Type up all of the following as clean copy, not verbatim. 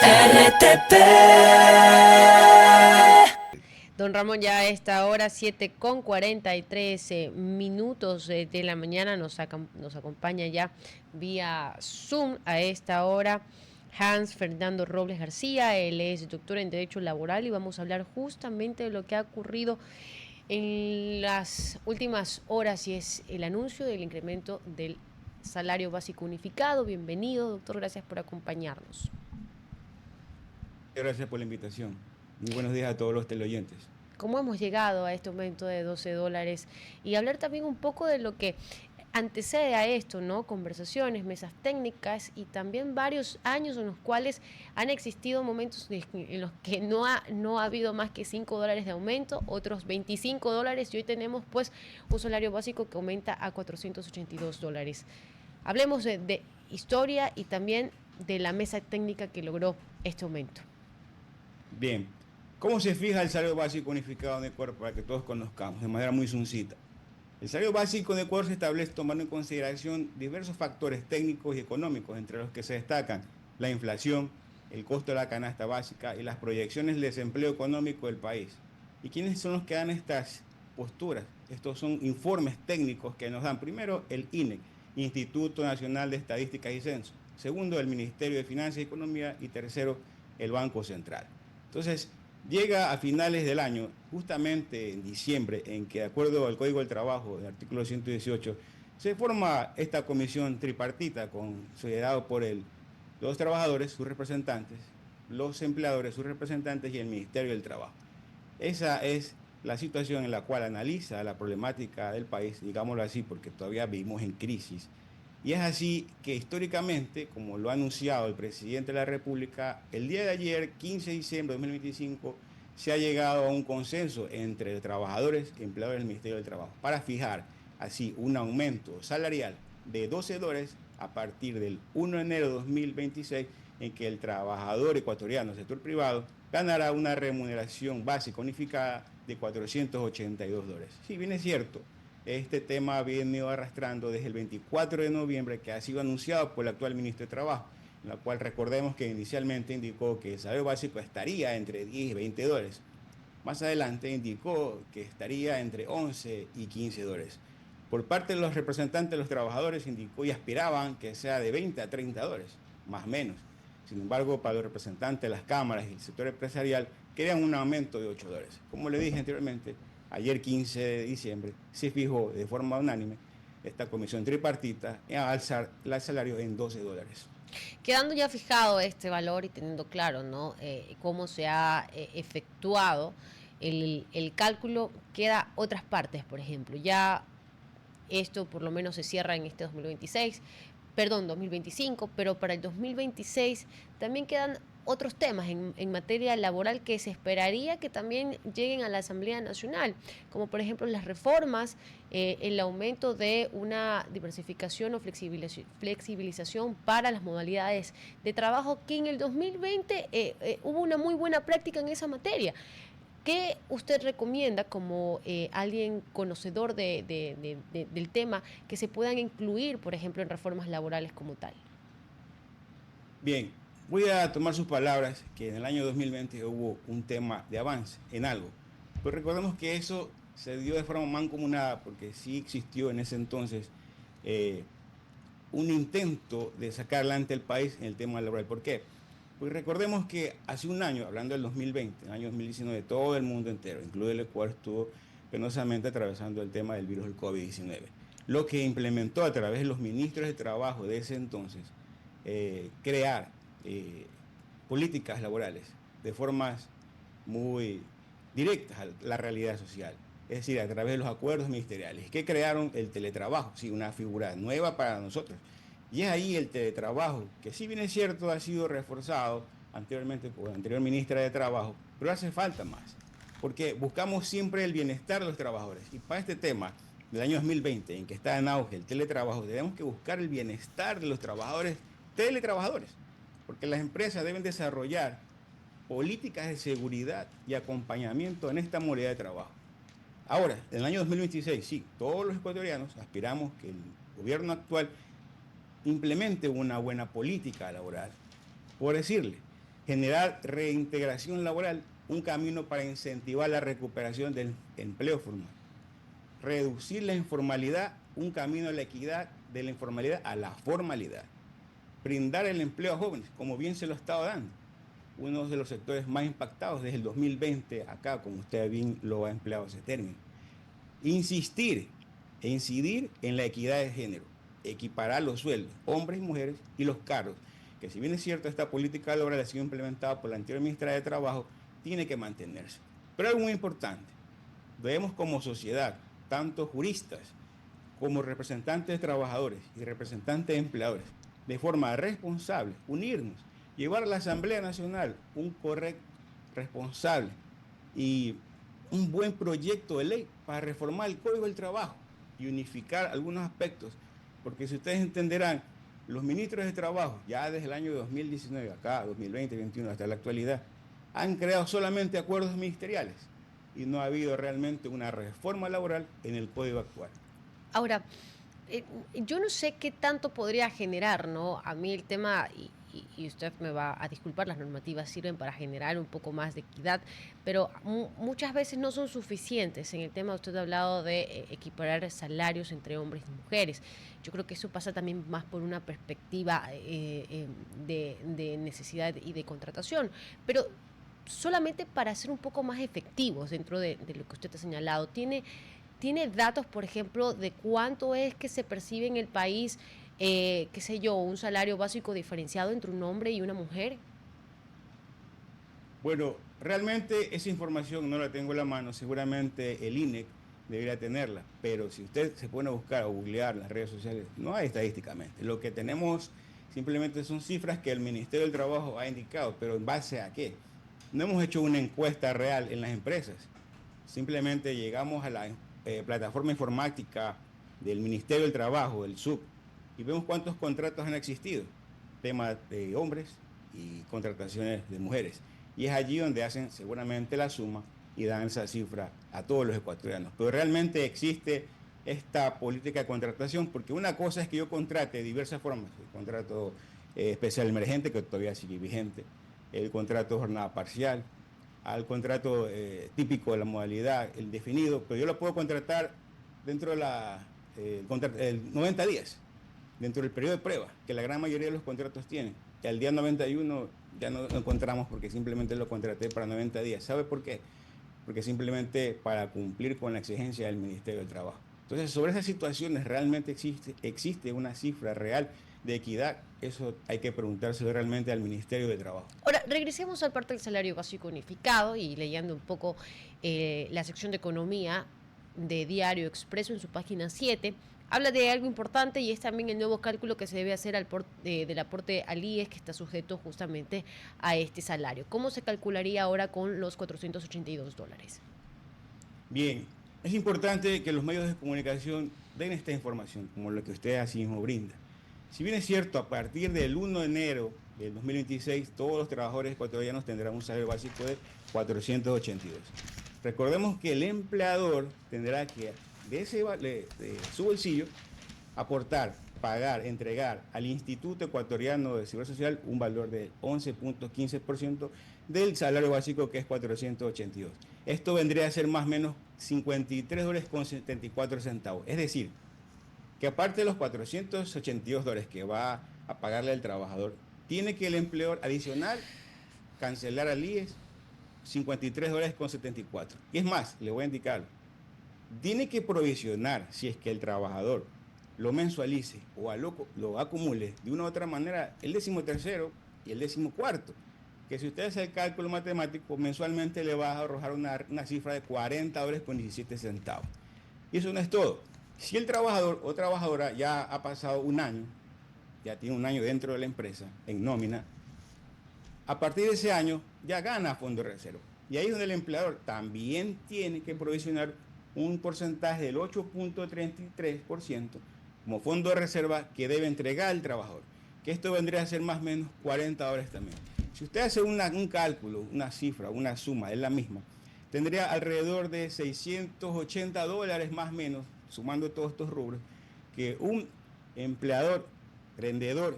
RTP. Don Ramón, ya a esta hora, 7:43 de la mañana, nos acompaña ya vía Zoom a esta hora Hans Fernando Robles García. Él es doctor en Derecho Laboral y vamos a hablar justamente de lo que ha ocurrido en las últimas horas y es el anuncio del incremento del salario básico unificado. Bienvenido, doctor, gracias por acompañarnos. Gracias por la invitación. Muy buenos días a todos los teleoyentes. ¿Cómo hemos llegado a este aumento de $12? Y hablar también un poco de lo que antecede a esto, ¿no? Conversaciones, mesas técnicas y también varios años en los cuales han existido momentos en los que no ha habido más que $5 de aumento, otros $25 y hoy tenemos pues un salario básico que aumenta a $482. Hablemos de historia y también de la mesa técnica que logró este aumento. Bien, ¿cómo se fija el salario básico unificado en Ecuador para que todos conozcamos de manera muy suncita? El salario básico de Ecuador se establece tomando en consideración diversos factores técnicos y económicos, entre los que se destacan la inflación, el costo de la canasta básica y las proyecciones del desempleo económico del país. ¿Y quiénes son los que dan estas posturas? Estos son informes técnicos que nos dan primero el INEC, Instituto Nacional de Estadísticas y Censo, segundo el Ministerio de Finanzas y Economía y tercero el Banco Central. Entonces, llega a finales del año, justamente en diciembre, en que de acuerdo al Código del Trabajo, el artículo 118, se forma esta comisión tripartita considerado por los trabajadores, sus representantes, los empleadores, sus representantes y el Ministerio del Trabajo. Esa es la situación en la cual analiza la problemática del país, digámoslo así, porque todavía vivimos en crisis. Y es así que históricamente, como lo ha anunciado el presidente de la República, el día de ayer, 15 de diciembre de 2025, se ha llegado a un consenso entre trabajadores y empleadores del Ministerio del Trabajo para fijar así un aumento salarial de $12 a partir del 1 de enero de 2026, en que el trabajador ecuatoriano del sector privado ganará una remuneración básica unificada de $482. Si bien es cierto, este tema ha venido arrastrando desde el 24 de noviembre, que ha sido anunciado por el actual ministro de Trabajo, en la cual recordemos que inicialmente indicó que el salario básico estaría entre $10 y $20. Más adelante indicó que estaría entre $11 y $15. Por parte de los representantes de los trabajadores indicó y aspiraban que sea de $20 a $30, más o menos. Sin embargo, para los representantes de las cámaras y el sector empresarial querían un aumento de $8. Como le dije anteriormente, ayer 15 de diciembre se fijó de forma unánime esta comisión tripartita a alzar el salario en $12. Quedando ya fijado este valor y teniendo claro, ¿no? Cómo se ha efectuado el cálculo, queda otras partes, por ejemplo. Ya esto por lo menos se cierra en este 2025, pero para el 2026 también quedan otros temas en materia laboral que se esperaría que también lleguen a la Asamblea Nacional, como por ejemplo las reformas, el aumento de una diversificación o flexibilización para las modalidades de trabajo, que en el 2020 hubo una muy buena práctica en esa materia. ¿Qué usted recomienda como alguien conocedor del tema que se puedan incluir, por ejemplo, en reformas laborales como tal? Bien, voy a tomar sus palabras que en el año 2020 hubo un tema de avance en algo. Pero recordemos que eso se dio de forma mancomunada porque sí existió en ese entonces un intento de sacar adelante el país en el tema laboral. ¿Por qué? Pues recordemos que hace un año, hablando del 2020, el año 2019, todo el mundo entero, incluido el Ecuador, estuvo penosamente atravesando el tema del virus del COVID-19. Lo que implementó a través de los ministros de trabajo de ese entonces, crear políticas laborales de formas muy directas a la realidad social, es decir, a través de los acuerdos ministeriales, que crearon el teletrabajo, sí, una figura nueva para nosotros. Y es ahí el teletrabajo, que si bien es cierto ha sido reforzado anteriormente por la anterior ministra de Trabajo, pero hace falta más, porque buscamos siempre el bienestar de los trabajadores. Y para este tema del año 2020, en que está en auge el teletrabajo, tenemos que buscar el bienestar de los trabajadores teletrabajadores, porque las empresas deben desarrollar políticas de seguridad y acompañamiento en esta modalidad de trabajo. Ahora, en el año 2026, sí, todos los ecuatorianos aspiramos que el gobierno actual implemente una buena política laboral. Por decirle, generar reintegración laboral, un camino para incentivar la recuperación del empleo formal, reducir la informalidad, un camino a la equidad de la informalidad a la formalidad, brindar el empleo a jóvenes, como bien se lo ha estado dando, uno de los sectores más impactados desde el 2020 acá, como usted bien lo ha empleado ese término. Insistir e incidir en la equidad de género, equiparar los sueldos, hombres y mujeres, y los cargos, que si bien es cierto, esta política laboral ha sido implementada por la anterior ministra de Trabajo, tiene que mantenerse. Pero algo muy importante, debemos como sociedad, tanto juristas como representantes de trabajadores y representantes de empleadores, de forma responsable, unirnos, llevar a la Asamblea Nacional un correcto, responsable y un buen proyecto de ley para reformar el Código del Trabajo y unificar algunos aspectos, porque si ustedes entenderán, los ministros de Trabajo, ya desde el año 2019, acá, 2020, 2021, hasta la actualidad, han creado solamente acuerdos ministeriales y no ha habido realmente una reforma laboral en el Código actual. Ahora, yo no sé qué tanto podría generar, ¿no? A mí el tema, y usted me va a disculpar, las normativas sirven para generar un poco más de equidad, pero muchas veces no son suficientes. En el tema usted ha hablado de equiparar salarios entre hombres y mujeres. Yo creo que eso pasa también más por una perspectiva de necesidad y de contratación, pero solamente para ser un poco más efectivos dentro de lo que usted ha señalado. ¿Tiene datos, por ejemplo, de cuánto es que se percibe en el país, qué sé yo, un salario básico diferenciado entre un hombre y una mujer? Bueno, realmente esa información no la tengo en la mano, seguramente el INEC debería tenerla, pero si usted se pone a buscar o googlear las redes sociales, no hay estadísticamente. Lo que tenemos simplemente son cifras que el Ministerio del Trabajo ha indicado, pero ¿en base a qué? No hemos hecho una encuesta real en las empresas, simplemente llegamos a la plataforma informática del Ministerio del Trabajo, el SUB, y vemos cuántos contratos han existido, temas de hombres y contrataciones de mujeres. Y es allí donde hacen seguramente la suma y dan esa cifra a todos los ecuatorianos. Pero realmente existe esta política de contratación, porque una cosa es que yo contrate de diversas formas, el contrato especial emergente, que todavía sigue vigente, el contrato de jornada parcial, al contrato típico de la modalidad, el definido, pero yo lo puedo contratar dentro de el 90 días, dentro del periodo de prueba, que la gran mayoría de los contratos tienen. Y al día 91 ya no lo encontramos porque simplemente lo contraté para 90 días. ¿Sabe por qué? Porque simplemente para cumplir con la exigencia del Ministerio del Trabajo. Entonces, sobre esas situaciones realmente existe una cifra real de equidad. Eso hay que preguntárselo realmente al Ministerio de Trabajo. Ahora, regresemos al parte del salario básico unificado y leyendo un poco la sección de economía de Diario Expreso en su página 7. Habla de algo importante y es también el nuevo cálculo que se debe hacer del aporte al IES, que está sujeto justamente a este salario. ¿Cómo se calcularía ahora con los $482? Bien, es importante que los medios de comunicación den esta información, como lo que usted así mismo brinda. Si bien es cierto, a partir del 1 de enero del 2026, todos los trabajadores ecuatorianos tendrán un salario básico de 482. Recordemos que el empleador tendrá que, de su bolsillo, aportar, pagar, entregar al Instituto Ecuatoriano de Seguridad Social un valor del 11.15% del salario básico, que es 482. Esto vendría a ser más o menos $53.74. Es decir, que aparte de los $482 que va a pagarle al trabajador, tiene que el empleador adicional cancelar al IES $53.74. Y es más, le voy a indicar, tiene que provisionar, si es que el trabajador lo mensualice o lo acumule de una u otra manera, el 13º y el 14º, que si usted hace el cálculo matemático, mensualmente le va a arrojar una cifra de $40.17. Y eso no es todo. Si el trabajador o trabajadora ya ha pasado un año, ya tiene un año dentro de la empresa, en nómina, a partir de ese año ya gana fondo de reserva. Y ahí es donde el empleador también tiene que provisionar un porcentaje del 8.33% como fondo de reserva que debe entregar al trabajador, que esto vendría a ser más o menos $40 también. Si usted hace un cálculo, una cifra, una suma, es la misma, tendría alrededor de $680 más o menos, sumando todos estos rubros, que un empleador, emprendedor,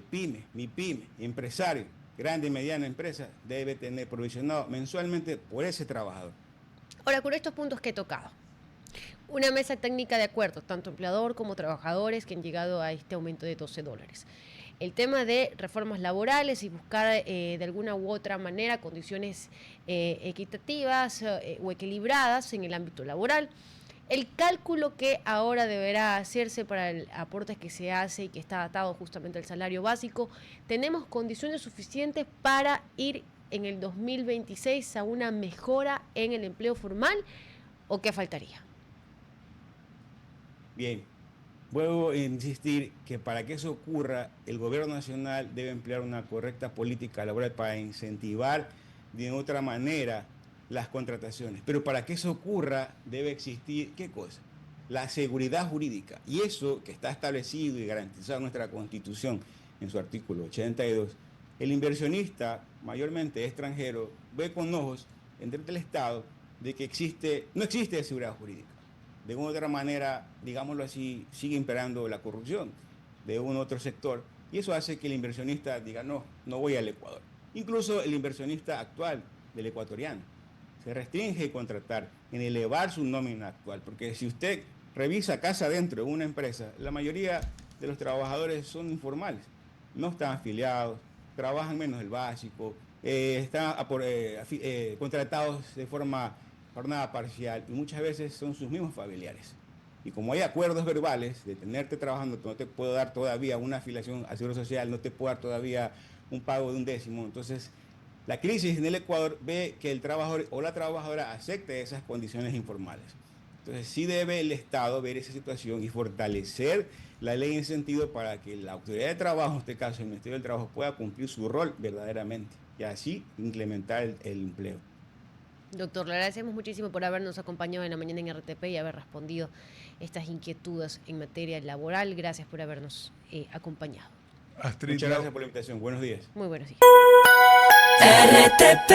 pyme, MIPYME, empresario, grande y mediana empresa debe tener provisionado mensualmente por ese trabajador. Ahora, con estos puntos que he tocado, una mesa técnica de acuerdo, tanto empleador como trabajadores que han llegado a este aumento de $12. El tema de reformas laborales y buscar de alguna u otra manera condiciones equitativas o equilibradas en el ámbito laboral. El cálculo que ahora deberá hacerse para el aporte que se hace y que está atado justamente al salario básico, ¿tenemos condiciones suficientes para ir en el 2026 a una mejora en el empleo formal o qué faltaría? Bien, vuelvo a insistir que para que eso ocurra, el gobierno nacional debe emplear una correcta política laboral para incentivar de otra manera las contrataciones. Pero para que eso ocurra, debe existir, ¿qué cosa? La seguridad jurídica. Y eso que está establecido y garantizado en nuestra Constitución, en su artículo 82, el inversionista, mayormente extranjero, ve con ojos, entre el Estado, de que no existe seguridad jurídica. De una u otra manera, digámoslo así, sigue imperando la corrupción de un otro sector y eso hace que el inversionista diga no voy al Ecuador. Incluso el inversionista actual del ecuatoriano se restringe a contratar en elevar su nómina actual, porque si usted revisa casa adentro de una empresa, la mayoría de los trabajadores son informales, no están afiliados, trabajan menos del básico, están contratados de forma jornada parcial y muchas veces son sus mismos familiares. Y como hay acuerdos verbales de tenerte trabajando, no te puedo dar todavía una afiliación al Seguro Social, no te puedo dar todavía un pago de 1/10. Entonces, la crisis en el Ecuador ve que el trabajador o la trabajadora acepte esas condiciones informales. Entonces, sí debe el Estado ver esa situación y fortalecer la ley en sentido para que la autoridad de trabajo, en este caso el Ministerio del Trabajo, pueda cumplir su rol verdaderamente y así implementar el empleo. Doctor, le agradecemos muchísimo por habernos acompañado en la mañana en RTP y haber respondido estas inquietudes en materia laboral. Gracias por habernos acompañado. Astrid, muchas gracias por la invitación. Buenos días. Muy buenos días. RTP